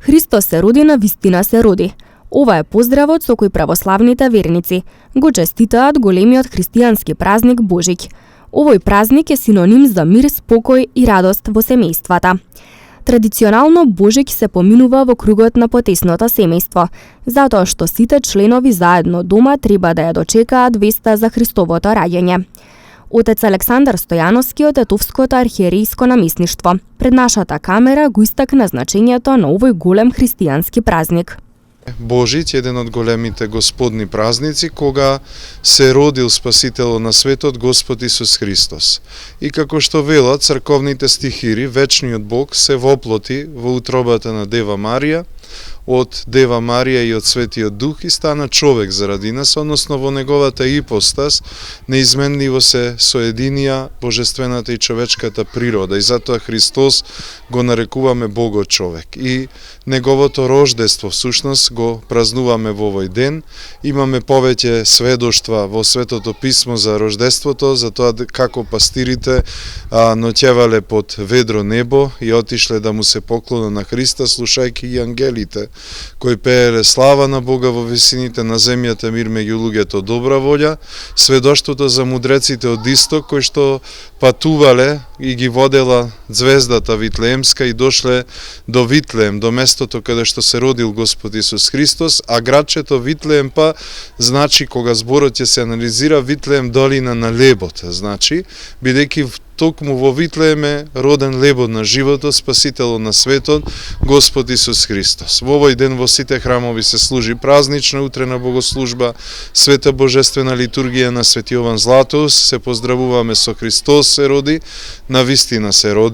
Христос се роди, на вистина се роди. Ова е поздравот со кој православните верници го честитаат големиот христијански празник Божик. Овој празник е синоним за мир, спокој и радост во семејствата. Традиционално Божик се поминува во кругот на потесното семејство, затоа што сите членови заедно дома треба да ја дочекаат веста за Христовото раѓање. Отец Александар Стојановски од Тетовското архиерејско наместништво пред нашата камера го истакна значењето на овој голем христијански празник. Божич, еден од големите господни празници, кога се родил Спасител на светот Господ Исус Христос. И како што велат црковните стихири, вечниот Бог се воплоти во утробата на Дева Марија, од Дева Марија и од Светиот Дух и стана човек заради нас, односно во неговата ипостас неизменливо се соединија божествената и човечката природа и затоа Христос го нарекуваме Богот човек. И неговото рождество всушност го празнуваме во овој ден. Имаме повеќе сведоштва во Светото писмо за рождеството, за тоа како пастирите ноќевале под ведро небо и отишле да му се поклонат на Христа, слушајќи и ангелите кои пееле слава на Бога во висините, на земјата мир меѓу луѓето добра волја, сведоштвото за мудреците од исток кои што патувале и ги водела звездата Витлеемска и дошле до Витлеем, до местото каде што се родил Господ Исус Христос, а градчето Витлеем па значи кога зборот ќе се анализира Витлеем долина на лебот, значи бидејќи токму во Витлеем е роден лебот на животот, Спасителот на светот, Господ Исус Христос. Во овој ден во сите храмови се служи празнична утрена богослужба, света божествена литургија на Свети Јован Златоуст, се поздравуваме со Христос се роди, на вистина се роди.